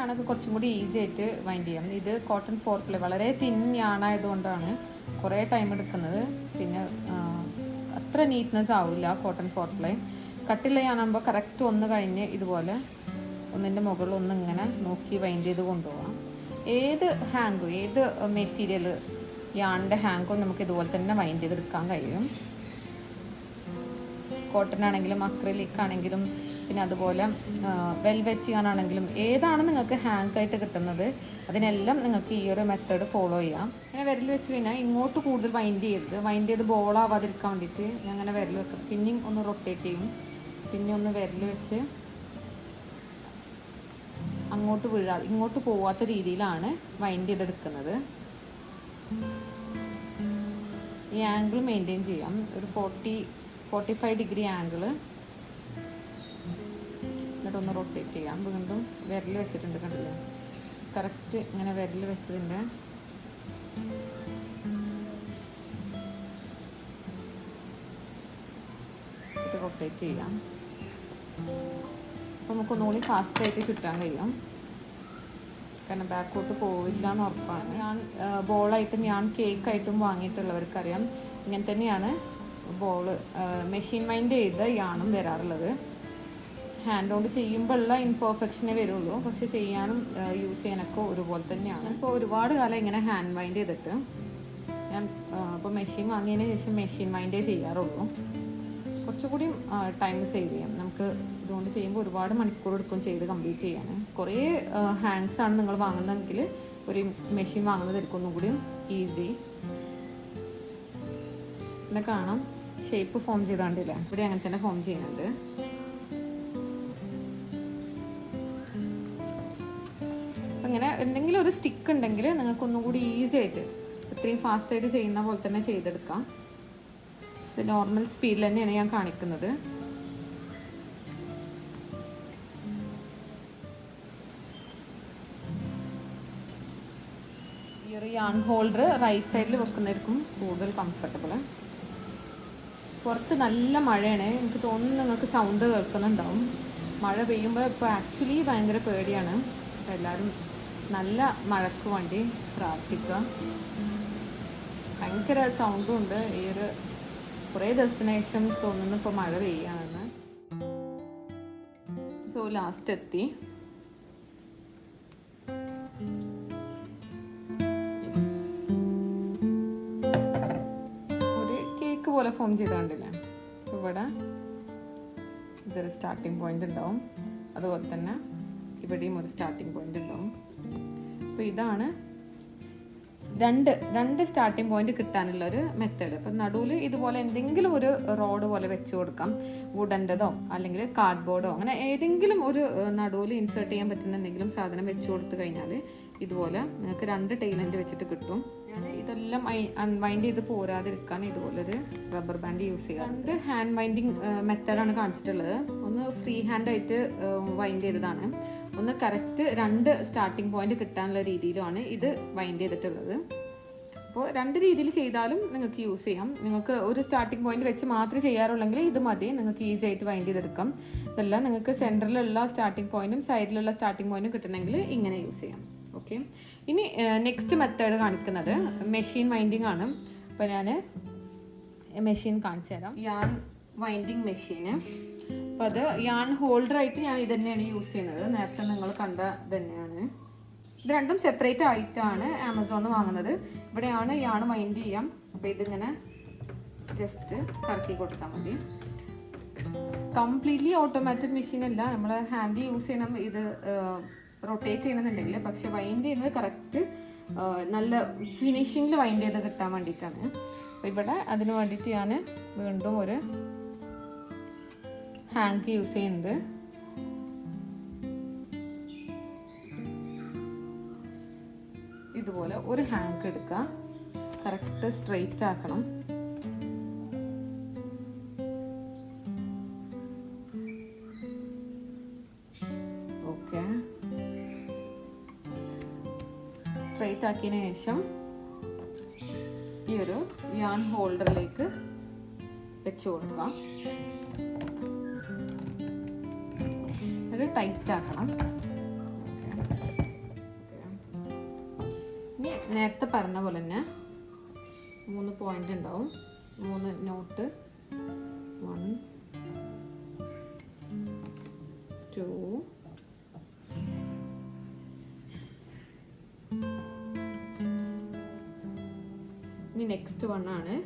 ാണൊക്കെ കുറച്ചും കൂടി ഈസി ആയിട്ട് വൈൻഡ് ചെയ്യാം. ഇത് കോട്ടൺ 4 വളരെ തിൻ യാണായതുകൊണ്ടാണ് കുറേ ടൈം എടുക്കുന്നത്. പിന്നെ അത്ര നീറ്റ്നെസ് ആവില്ല കോട്ടൺ 4 കട്ടിയുള്ള യാണാകുമ്പോൾ കറക്റ്റ് ഒന്ന് കഴിഞ്ഞ് ഇതുപോലെ ഒന്നിൻ്റെ മുകളിൽ ഒന്ന് ഇങ്ങനെ നോക്കി വൈൻഡ് ചെയ്ത് കൊണ്ടുപോകാം. ഏത് ഹാങ്കും ഏത് മെറ്റീരിയൽ യാണിൻ്റെ ഹാങ്കും നമുക്ക് ഇതുപോലെ തന്നെ വൈൻഡ് ചെയ്തെടുക്കാൻ കഴിയും. കോട്ടൺ ആണെങ്കിലും അക്രിലിക് ആണെങ്കിലും പിന്നെ അതുപോലെ വെൽവെറ്റ് യാനാണെങ്കിലും ഏതാണ് നിങ്ങൾക്ക് ഹാങ് ആയിട്ട് കിട്ടുന്നത് അതിനെല്ലാം നിങ്ങൾക്ക് ഈ ഒരു മെത്തേഡ് ഫോളോ ചെയ്യാം. അങ്ങനെ വിരൽ വെച്ച് കഴിഞ്ഞാൽ ഇങ്ങോട്ട് കൂടുതൽ വൈൻഡ് ചെയ്ത് ബോളാവാതിരിക്കാൻ വേണ്ടിയിട്ട് ഞാൻ അങ്ങനെ വിരൽ വെക്കും. പിന്നെയും ഒന്ന് റൊട്ടേറ്റ് ചെയ്യും. പിന്നെ ഒന്ന് വിരൽ വെച്ച് അങ്ങോട്ട് വീഴാതെ ഇങ്ങോട്ട് പോവാത്ത രീതിയിലാണ് വൈൻഡ് ചെയ്തെടുക്കുന്നത്. ഈ ആംഗിൾ മെയിൻറ്റെയിൻ ചെയ്യാം. ഒരു 45 ഡിഗ്രി ആംഗിൾ. എന്നിട്ടൊന്ന് റൊട്ടേറ്റ് ചെയ്യാം. വീണ്ടും വിരൽ വെച്ചിട്ടുണ്ട്, കണ്ടില്ലേ? കറക്റ്റ് ഇങ്ങനെ വിരൽ വെച്ചതിൻ്റെ ഇത് റൊട്ടേറ്റ് ചെയ്യാം. അപ്പോൾ നമുക്കൊന്നുകൂടി ഫാസ്റ്റായിട്ട് ചുറ്റാൻ കഴിയും. കാരണം ബാക്കോട്ട് പോവില്ല എന്ന് ഉറപ്പാണ്. ഞാൻ ബോളായിട്ടും ഞാൻ കേക്കായിട്ടും വാങ്ങിയിട്ടുള്ളവർക്കറിയാം ഇങ്ങനെ തന്നെയാണ് ബോള് മെഷീൻ വൈൻഡ് ചെയ്ത് യാണും വരാറുള്ളത്. ഹാൻഡ് കൊണ്ട് ചെയ്യുമ്പോഴുള്ള ഇൻപെർഫെക്ഷനേ വരുള്ളൂ. പക്ഷെ ചെയ്യാനും യൂസ് ചെയ്യാനൊക്കെ ഒരുപോലെ തന്നെയാണ്. ഇപ്പോൾ ഒരുപാട് കാലം ഇങ്ങനെ ഹാൻഡ് വൈൻഡ് ചെയ്തിട്ട് ഞാൻ ഇപ്പോൾ മെഷീൻ വാങ്ങിയതിന് ശേഷം മെഷീൻ വൈൻഡേ ചെയ്യാറുള്ളൂ. കുറച്ചുകൂടി ടൈം സേവ് ചെയ്യാം നമുക്ക് ഇതുകൊണ്ട് ചെയ്യുമ്പോൾ. ഒരുപാട് മണിക്കൂർ എടുക്കും ചെയ്ത് കംപ്ലീറ്റ് ചെയ്യാൻ. കുറേ ഹാങ്സ് ആണ് നിങ്ങൾ വാങ്ങുന്നതെങ്കിൽ ഒരു മെഷീൻ വാങ്ങുന്നതായിരിക്കും ഒന്നും കൂടി ഈസി. പിന്നെ കാണാം ഷേപ്പ് ഫോം ചെയ്താണ്ടില്ല, ഇവിടെ അങ്ങനെ തന്നെ ഫോം ചെയ്യുന്നുണ്ട്. അങ്ങനെ എന്തെങ്കിലും ഒരു സ്റ്റിക്ക് ഉണ്ടെങ്കിൽ നിങ്ങൾക്ക് ഒന്നും കൂടി ഈസി ആയിട്ട് ഇത്രയും ഫാസ്റ്റായിട്ട് ചെയ്യുന്ന പോലെ തന്നെ ചെയ്തെടുക്കാം. ഇത് നോർമൽ സ്പീഡിൽ തന്നെയാണ് ഞാൻ കാണിക്കുന്നത്. ഈ ഒരു യാൺ ഹോൾഡർ റൈറ്റ് സൈഡിൽ വെക്കുന്നതായിരിക്കും കൂടുതൽ കംഫർട്ടബിൾ. പുറത്ത് നല്ല മഴയാണ്. എനിക്ക് തോന്നുന്നു നിങ്ങൾക്ക് സൗണ്ട് കേൾക്കുന്നുണ്ടാവും. മഴ പെയ്യുമ്പോൾ ഇപ്പോൾ ആക്ച്വലി ഭയങ്കര പേടിയാണ്. അപ്പോൾ എല്ലാവരും നല്ല മഴയ്ക്ക് വേണ്ടി പ്രാർത്ഥിക്കുക. ഭയങ്കര സൗണ്ടും ഉണ്ട്. ഈ ഒരു കുറേ ദിവസത്തിന് ശേഷം തോന്നുന്നു ഇപ്പോൾ മഴ പെയ്യാണെന്ന്. സോ ലാസ്റ്റ് എത്തി. ഒരു കേക്ക് പോലെ ഫോം ചെയ്ത് കണ്ടില്ലേ? ഇവിടെ ഇതൊരു സ്റ്റാർട്ടിങ് പോയിന്റ് ഉണ്ടാവും, അതുപോലെ തന്നെ ഇവിടെയും ഒരു സ്റ്റാർട്ടിങ് പോയിന്റ് ഉണ്ടാവും. അപ്പോൾ ഇതാണ് രണ്ട് സ്റ്റാർട്ടിങ് പോയിന്റ് കിട്ടാനുള്ളൊരു മെത്തേഡ്. അപ്പം നടുവിൽ ഇതുപോലെ എന്തെങ്കിലും ഒരു റോഡ് പോലെ വെച്ച് കൊടുക്കാം, വുഡൻ്റെതോ അല്ലെങ്കിൽ കാർഡ്ബോർഡോ, അങ്ങനെ ഏതെങ്കിലും ഒരു നടുവിൽ ഇൻസേർട്ട് ചെയ്യാൻ പറ്റുന്ന എന്തെങ്കിലും സാധനം വെച്ച് കൊടുത്തു കഴിഞ്ഞാൽ ഇതുപോലെ നിങ്ങൾക്ക് 2 ടൈലൻ്റ് വെച്ചിട്ട് കിട്ടും. ഞാൻ ഇതെല്ലാം അൺവൈൻഡ് ചെയ്ത് പോരാതിരിക്കാൻ ഇതുപോലൊരു റബ്ബർ ബാൻഡ് യൂസ് ചെയ്യാം. 2 ഹാൻഡ് വൈൻഡിങ് മെത്തേഡാണ് കാണിച്ചിട്ടുള്ളത്. ഒന്ന് ഫ്രീ ഹാൻഡായിട്ട് വൈൻഡ് ചെയ്തതാണ്, ഒന്ന് കറക്റ്റ് 2 സ്റ്റാർട്ടിങ് പോയിന്റ് കിട്ടാനുള്ള രീതിയിലാണ് ഇത് വൈൻഡ് ചെയ്തിട്ടുള്ളത്. അപ്പോൾ 2 രീതിയിൽ ചെയ്താലും നിങ്ങൾക്ക് യൂസ് ചെയ്യാം. നിങ്ങൾക്ക് ഒരു സ്റ്റാർട്ടിങ് പോയിന്റ് വെച്ച് മാത്രമേ ചെയ്യാറുള്ളെങ്കിൽ ഇത് മതി, നിങ്ങൾക്ക് ഈസി ആയിട്ട് വൈൻഡ് ചെയ്തെടുക്കാം. ഇതെല്ലാം നിങ്ങൾക്ക് സെൻറ്ററിലുള്ള സ്റ്റാർട്ടിങ് പോയിന്റും സൈഡിലുള്ള സ്റ്റാർട്ടിങ് പോയിന്റും കിട്ടണമെങ്കിൽ ഇങ്ങനെ യൂസ് ചെയ്യാം. ഓക്കെ, ഇനി നെക്സ്റ്റ് മെത്തേഡ് കാണിക്കുന്നത് മെഷീൻ വൈൻഡിങ് ആണ്. അപ്പോൾ ഞാൻ മെഷീൻ കാണിച്ചു തരാം. യാൺ വൈൻഡിങ് മെഷീന്. അപ്പോൾ അത് യാൺ ഹോൾഡറായിട്ട് ഞാൻ ഇത് തന്നെയാണ് യൂസ് ചെയ്യുന്നത്. നേരത്തെ നിങ്ങൾ കണ്ട തന്നെയാണ്. ഇത് രണ്ടും സെപ്പറേറ്റ് ആയിട്ടാണ് ആമസോണിൽ വാങ്ങുന്നത്. ഇവിടെയാണ് യാൺ വൈൻഡ് ചെയ്യാം. അപ്പോൾ ഇതിങ്ങനെ ജസ്റ്റ് കറക്കി കൊടുത്താൽ മതി. കംപ്ലീറ്റ്ലി ഓട്ടോമാറ്റിക് മെഷീൻ അല്ല, നമ്മൾ ഹാൻഡ് യൂസ് ചെയ്യണം ഇത് റൊട്ടേറ്റ് ചെയ്യണമെന്നുണ്ടെങ്കിൽ. പക്ഷെ വൈൻഡ് ചെയ്യുന്നത് കറക്റ്റ് നല്ല ഫിനിഷിങ്ങിൽ വൈൻഡ് ചെയ്ത് കിട്ടാൻ വേണ്ടിയിട്ടാണ്. അപ്പോൾ ഇവിടെ അതിന് വേണ്ടിയിട്ട് ഞാൻ വീണ്ടും ഒരു ഹാങ്ക് യൂസ് ചെയ്യുന്നുണ്ട്. ഇതുപോലെ ഒരു ഹാങ്ക് എടുക്കുക, കറക്റ്റ് സ്ട്രെയിറ്റ് ആക്കണം. ഓക്കെ, സ്ട്രെയിറ്റ് ആക്കിയതിന് ശേഷം ഈ ഒരു യാൺ ഹോൾഡറിലേക്ക് വെച്ച് കൊടുക്കാം. ഒരു ടൈറ്റ് ആക്കണം. ഇനി നേരത്തെ പറഞ്ഞ പോലെ തന്നെ 3 പോയിന്റ് ഉണ്ടാവും, 3 നോട്ട്. 1 2 ഇനി നെക്സ്റ്റ് 1 ആണ്.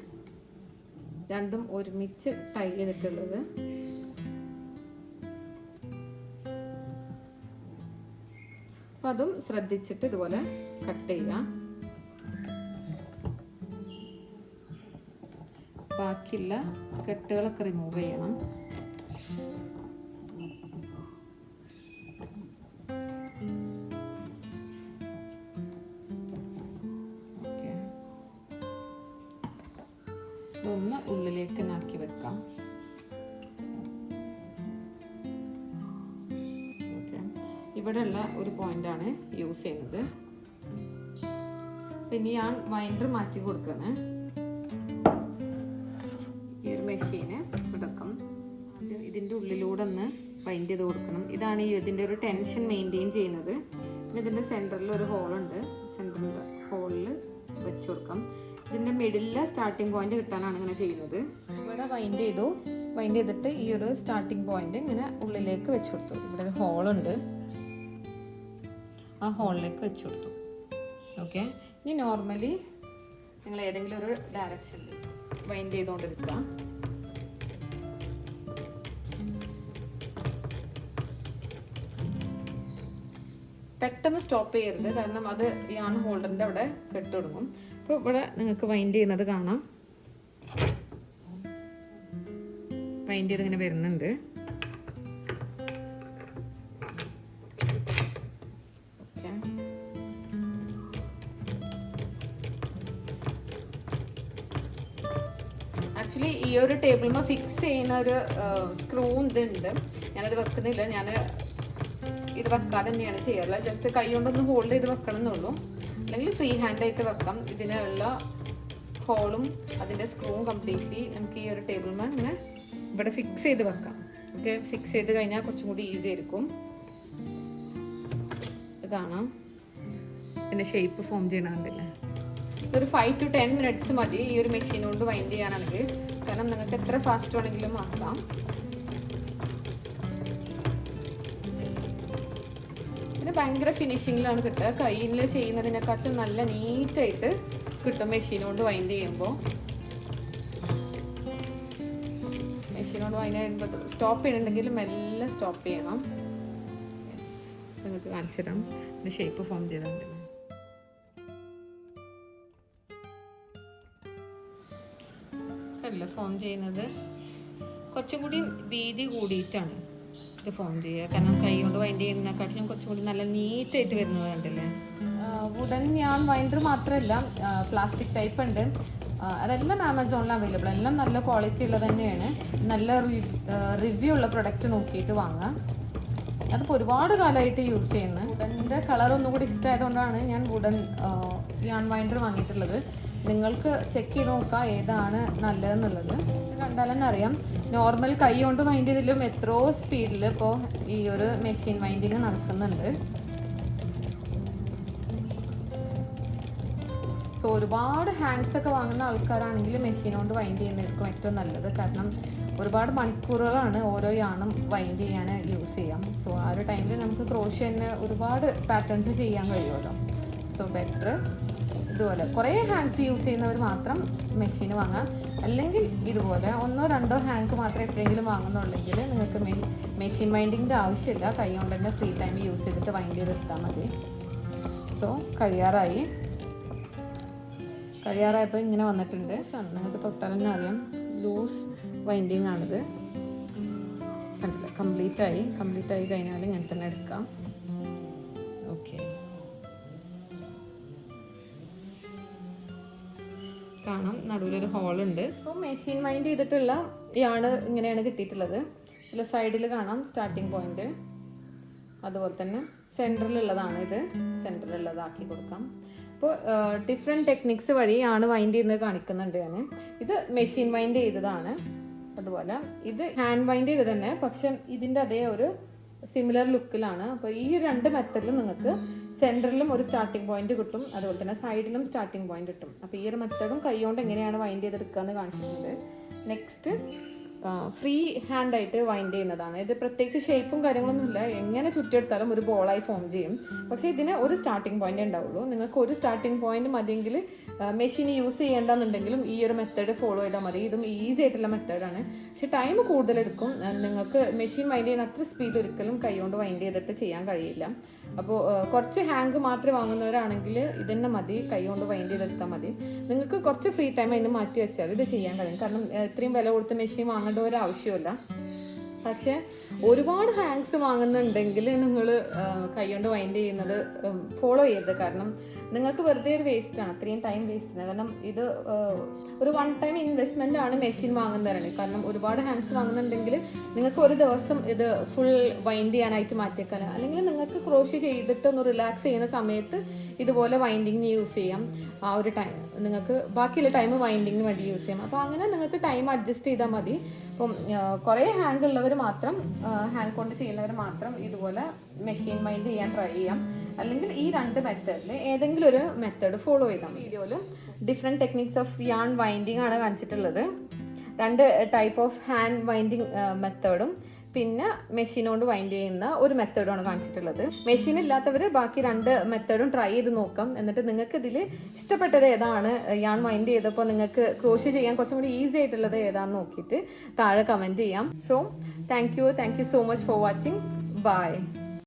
രണ്ടും ഒരുമിച്ച് ടൈ ചെയ്തിട്ടുള്ളത്. അപ്പം അതും ശ്രദ്ധിച്ചിട്ട് ഇതുപോലെ കട്ട് ചെയ്യുക. ബാക്കിയുള്ള കെട്ടുകളൊക്കെ റിമൂവ് ചെയ്യണം. ഓക്കെ, ഇതൊന്ന് ഉള്ളിലേക്ക് ആക്കി വെക്കാം. ഇവിടെയുള്ള ഒരു പോയിന്റാണ് യൂസ് ചെയ്യുന്നത്. പിന്നെ ഞാൻ വൈൻഡർ മാറ്റി കൊടുക്കുകയാണ്. ഈ ഒരു മെഷീന് എടുക്കാം. ഇതിൻ്റെ ഉള്ളിലൂടെ ഒന്ന് വൈൻഡ് ചെയ്ത് കൊടുക്കണം. ഇതാണ് ഇതിൻ്റെ ഒരു ടെൻഷൻ മെയിൻറ്റെയിൻ ചെയ്യുന്നത്. പിന്നെ ഇതിൻ്റെ സെൻറ്ററിൽ ഒരു ഹോളുണ്ട്, സെൻറ്ററിൽ ഹോളിൽ വെച്ച് കൊടുക്കാം. ഇതിൻ്റെ മിഡിലെ സ്റ്റാർട്ടിങ് പോയിന്റ് കിട്ടാനാണ് ഇങ്ങനെ ചെയ്യുന്നത്. ഇവിടെ വൈൻഡ് ചെയ്തു. വൈൻഡ് ചെയ്തിട്ട് ഈ ഒരു സ്റ്റാർട്ടിങ് പോയിന്റ് ഇങ്ങനെ ഉള്ളിലേക്ക് വെച്ച് കൊടുത്തു. ഇവിടെ ഒരു ഹോളുണ്ട്, ആ ഹോളിലേക്ക് വെച്ച് കൊടുത്തു. ഓക്കെ, ഇനി നോർമലി നിങ്ങൾ ഏതെങ്കിലും ഒരു ഡയറക്ഷനിൽ വൈൻഡ് ചെയ്തുകൊണ്ടിരിക്കുക. പെട്ടെന്ന് സ്റ്റോപ്പ് ചെയ്യരുത്, കാരണം അത് യാൺ ഹോൾഡറിൻ്റെ അവിടെ കെട്ടുകൊടുക്കും. അപ്പോൾ ഇവിടെ നിങ്ങൾക്ക് വൈൻഡ് ചെയ്യുന്നത് കാണാം. വൈൻഡ് ചെയ്ത് ഇങ്ങനെ വരുന്നുണ്ട്. ആക്ച്വലി ഈ ഒരു ടേബിളിൽ ഫിക്സ് ചെയ്യുന്ന ഒരു സ്ക്രൂ ഇതുണ്ട്. ഞാനത് വെക്കുന്നില്ല, ഞാൻ ഇത് വെക്കാതെ തന്നെയാണ് ചെയ്യാറുള്ളത്. ജസ്റ്റ് കൈ കൊണ്ടൊന്ന് ഹോൾഡ് ചെയ്ത് വെക്കണം എന്നുള്ളൂ, അല്ലെങ്കിൽ ഫ്രീ ഹാൻഡായിട്ട് വെക്കാം. ഇതിനുള്ള ഹോളും അതിൻ്റെ സ്ക്രൂവും കംപ്ലീറ്റ്ലി നമുക്ക് ഈ ഒരു ടേബിളിൽ ഇങ്ങനെ ഇവിടെ ഫിക്സ് ചെയ്ത് വെക്കാം. ഓക്കെ, ഫിക്സ് ചെയ്ത് കഴിഞ്ഞാൽ കുറച്ചും കൂടി ഈസി ആയിരിക്കും. ഇത് കാണാം. ഇതിൻ്റെ ഷേപ്പ് ഫോം ചെയ്യണമെന്നില്ല. ഒരു 5 to 10 minutes മതി ഈ ഒരു മെഷീൻ കൊണ്ട് വൈൻഡ് ചെയ്യാനാണെങ്കിൽ. കാരണം നിങ്ങൾക്ക് എത്ര ഫാസ്റ്റ് ആണെങ്കിലും ആക്കാം. പിന്നെ ഭയങ്കര ഫിനിഷിങ്ങിലാണ് കിട്ടുക. കയ്യിൽ ചെയ്യുന്നതിനെക്കാട്ടും നല്ല നീറ്റായിട്ട് കിട്ടും മെഷീൻ കൊണ്ട് വൈൻഡ് ചെയ്യുമ്പോൾ. മെഷീൻ കൊണ്ട് വൈൻഡ് ചെയ്യുമ്പോൾ സ്റ്റോപ്പ് ചെയ്യണമെങ്കിൽ മെല്ലെ സ്റ്റോപ്പ് ചെയ്യണം. നിങ്ങൾക്ക് കാണിച്ചു തരാം ഇതിൻ്റെ ഷേപ്പ് ഫോം ചെയ്തിട്ടുണ്ട്. അല്ല ഫോം ചെയ്യുന്നത് കുറച്ചും കൂടി വീതി കൂടിയിട്ടാണ് ഇത് ഫോം ചെയ്യുക. കാരണം കൈ കൊണ്ട് വൈൻഡ് ചെയ്യുന്നതിനെക്കാട്ടിലും കുറച്ചും കൂടി നല്ല നീറ്റായിട്ട് വരുന്നത് കണ്ടില്ലേ. വുഡൻ യാൺ വൈൻഡർ മാത്രമല്ല, പ്ലാസ്റ്റിക് ടൈപ്പ് ഉണ്ട്. അതെല്ലാം ആമസോണിൽ അവൈലബിൾ. എല്ലാം നല്ല ക്വാളിറ്റി ഉള്ളത് തന്നെയാണ്. നല്ല റിവ്യൂ ഉള്ള പ്രൊഡക്റ്റ് നോക്കിയിട്ട് വാങ്ങാം. അതിപ്പോൾ ഒരുപാട് കാലമായിട്ട് യൂസ് ചെയ്യുന്നത്. വുഡൻ്റെ കളർ ഒന്നുകൂടി ഇഷ്ടമായതുകൊണ്ടാണ് ഞാൻ വുഡൻ യാൺ വൈൻഡർ വാങ്ങിയിട്ടുള്ളത്. നിങ്ങൾക്ക് ചെക്ക് ചെയ്ത് നോക്കാം ഏതാണ് നല്ലതെന്നുള്ളത്. കണ്ടാൽ തന്നെ അറിയാം. നോർമൽ കൈ കൊണ്ട് വൈൻഡ് ചെയ്തതിലും എത്രയോ സ്പീഡിൽ ഇപ്പോൾ ഈ ഒരു മെഷീൻ വൈൻഡിങ് നടക്കുന്നുണ്ട്. സോ ഒരുപാട് ഹാങ്സ് ഒക്കെ വാങ്ങുന്ന ആൾക്കാരാണെങ്കിൽ മെഷീൻ കൊണ്ട് വൈൻഡ് ചെയ്യുന്നതായിരിക്കും ഏറ്റവും നല്ലത്. കാരണം ഒരുപാട് മണിക്കൂറുകളാണ് ഓരോ യാണും വൈൻഡ് ചെയ്യാൻ യൂസ് ചെയ്യാം. സോ ആ ഒരു ടൈമിൽ നമുക്ക് ക്രോഷ്യന് ഒരുപാട് പാറ്റേൺസ് ചെയ്യാൻ കഴിയുമല്ലോ. സോ ബെറ്റർ ഇതുപോലെ കുറേ ഹാങ്സ് യൂസ് ചെയ്യുന്നവർ മാത്രം മെഷീൻ വാങ്ങാം. അല്ലെങ്കിൽ ഇതുപോലെ 1-2 ഹാങ്ക് മാത്രം എപ്പോഴെങ്കിലും വാങ്ങുന്നുണ്ടെങ്കിൽ നിങ്ങൾക്ക് മെഷീൻ വൈൻഡിങ്ങിൻ്റെ ആവശ്യമില്ല. കൈ കൊണ്ട് തന്നെ ഫ്രീ ടൈം യൂസ് ചെയ്തിട്ട് വൈൻഡ് ചെയ്തെടുത്താൽ മതി. സോ കഴിയാറായപ്പോൾ ഇങ്ങനെ വന്നിട്ടുണ്ട്. നിങ്ങൾക്ക് തൊട്ടാൽ തന്നെ അറിയാം ലൂസ് വൈൻഡിങ് ആണിത്. കണ്ടില്ല, കംപ്ലീറ്റ് ആയി കഴിഞ്ഞാൽ ഇങ്ങനെ തന്നെ എടുക്കാം. ഓക്കെ, കാണാം നടുവിലൊരു ഹോളുണ്ട്. അപ്പോൾ മെഷീൻ വൈൻഡ് ചെയ്തിട്ടുള്ള യാണ് ഇങ്ങനെയാണ് കിട്ടിയിട്ടുള്ളത്. ഇതിൽ സൈഡിൽ കാണാം സ്റ്റാർട്ടിങ് പോയിന്റ്. അതുപോലെ തന്നെ സെൻറ്ററിലുള്ളതാണ് ഇത്. സെൻറ്ററിലുള്ളതാക്കി കൊടുക്കാം. അപ്പോൾ ഡിഫറെൻറ്റ് ടെക്നിക്സ് വഴിയാണ് വൈൻഡ് ചെയ്യുന്നത് കാണിക്കുന്നുണ്ട് ഞാൻ. ഇത് മെഷീൻ വൈൻഡ് ചെയ്തതാണ്. അതുപോലെ ഇത് ഹാൻഡ് വൈൻഡ് ചെയ്ത് തന്നെ, പക്ഷെ ഇതിൻ്റെ അതേ ഒരു സിമിലർ ലുക്കിലാണ്. അപ്പോൾ ഈ 2 മെത്തഡിലും നിങ്ങൾക്ക് സെൻറ്ററിലും ഒരു സ്റ്റാർട്ടിംഗ് പോയിന്റ് കിട്ടും, അതുപോലെ തന്നെ സൈഡിലും സ്റ്റാർട്ടിംഗ് പോയിന്റ് കിട്ടും. അപ്പോൾ ഈ ഒരു മെത്തഡും കൈകൊണ്ട് എങ്ങനെയാണ് വൈൻഡ് ചെയ്തെടുക്കുക എന്ന് കാണിച്ചിട്ടുണ്ട്. നെക്സ്റ്റ് ഫ്രീ ഹാൻഡായിട്ട് വൈൻഡ് ചെയ്യുന്നതാണ്. ഇത് പ്രത്യേകിച്ച് ഷേപ്പും കാര്യങ്ങളൊന്നുമില്ല. എങ്ങനെ ചുറ്റിയെടുത്താലും ഒരു ബോളായി ഫോം ചെയ്യും. പക്ഷേ ഇതിന് ഒരു സ്റ്റാർട്ടിംഗ് പോയിന്റ് ഉണ്ടാവുള്ളൂ. നിങ്ങൾക്ക് ഒരു സ്റ്റാർട്ടിംഗ് പോയിന്റ് മതിയെങ്കിൽ മെഷീൻ യൂസ് ചെയ്യേണ്ടെന്നുണ്ടെങ്കിലും ഈ ഒരു മെത്തേഡ് ഫോളോ ചെയ്താൽ മതി. ഇതും ഈസി ആയിട്ടുള്ള മെത്തേഡാണ്. പക്ഷെ ടൈം കൂടുതലെടുക്കും. നിങ്ങൾക്ക് മെഷീൻ വൈൻഡ് ചെയ്യുന്ന അത്ര സ്പീഡ് ഒരിക്കലും കൈകൊണ്ട് വൈൻഡ് ചെയ്തിട്ട് ചെയ്യാൻ കഴിയില്ല. അപ്പോൾ കുറച്ച് ഹാങ്ക് മാത്രം വാങ്ങുന്നവരാണെങ്കിൽ ഇതന്നെ മതി, കൈ കൊണ്ട് വൈൻഡ് ചെയ്തെടുത്താൽ മതി. നിങ്ങൾക്ക് കുറച്ച് ഫ്രീ ടൈം അതിന് മാറ്റി വെച്ചാൽ ഇത് ചെയ്യാൻ കഴിയും. കാരണം ഇത്രയും വില കൊടുത്ത് മെഷീൻ വാങ്ങേണ്ട ഒരു ആവശ്യമില്ല. പക്ഷേ ഒരുപാട് ഹാങ്സ് വാങ്ങുന്നുണ്ടെങ്കിൽ നിങ്ങൾ കൈ കൊണ്ട് വൈൻഡ് ചെയ്യുന്നത് ഫോളോ ചെയ്യരുത്. കാരണം നിങ്ങൾക്ക് വെറുതെ ഒരു വേസ്റ്റാണ്, അത്രയും ടൈം വേസ്റ്റ് ചെയ്യുന്നത്. കാരണം ഇത് ഒരു 1 ടൈം ഇൻവെസ്റ്റ്മെൻ്റ് ആണ് മെഷീൻ വാങ്ങുന്നവരാണ്. കാരണം ഒരുപാട് ഹാങ്സ് വാങ്ങുന്നുണ്ടെങ്കിൽ നിങ്ങൾക്ക് ഒരു ദിവസം ഇത് ഫുൾ വൈൻഡ് ചെയ്യാനായിട്ട് മാറ്റിയേക്കാം. അല്ലെങ്കിൽ നിങ്ങൾക്ക് ക്രോഷ്യ ചെയ്തിട്ട് ഒന്ന് റിലാക്സ് ചെയ്യുന്ന സമയത്ത് ഇതുപോലെ വൈൻഡിങ് യൂസ് ചെയ്യാം. ആ ഒരു ടൈം നിങ്ങൾക്ക് ബാക്കിയുള്ള ടൈം വൈൻഡിങ്ങിന് വേണ്ടി യൂസ് ചെയ്യാം. അപ്പോൾ അങ്ങനെ നിങ്ങൾക്ക് ടൈം അഡ്ജസ്റ്റ് ചെയ്താൽ മതി. അപ്പം കുറേ ഹാങ്ക് ഉള്ളവർ മാത്രം, ഹാങ്ക് കൊണ്ട് ചെയ്യുന്നവർ മാത്രം ഇതുപോലെ മെഷീൻ വൈൻഡ് ചെയ്യാൻ ട്രൈ ചെയ്യാം. അല്ലെങ്കിൽ ഈ 2 മെത്തേഡിൽ ഏതെങ്കിലും ഒരു മെത്തേഡ് ഫോളോ ചെയ്താൽ. വീഡിയോയിൽ different techniques of yarn winding ആണ് കാണിച്ചിട്ടുള്ളത്. 2 ടൈപ്പ് ഓഫ് ഹാൻഡ് വൈൻഡിങ് മെത്തേഡും പിന്നെ മെഷീൻ കൊണ്ട് വൈൻഡ് ചെയ്യുന്ന ഒരു മെത്തേഡാണ് കാണിച്ചിട്ടുള്ളത്. മെഷീൻ ഇല്ലാത്തവർ ബാക്കി 2 മെത്തേഡും ട്രൈ ചെയ്ത് നോക്കാം. എന്നിട്ട് നിങ്ങൾക്ക് ഇതിൽ ഇഷ്ടപ്പെട്ടത് ഏതാണ്, യാൺ വൈൻഡ് ചെയ്തപ്പോൾ നിങ്ങൾക്ക് ക്രോഷ്യ ചെയ്യാൻ കുറച്ചും കൂടി ഈസി ആയിട്ടുള്ളത് ഏതാണെന്ന് നോക്കിയിട്ട് താഴെ കമൻറ്റ് ചെയ്യാം. So thank you so much for watching. By.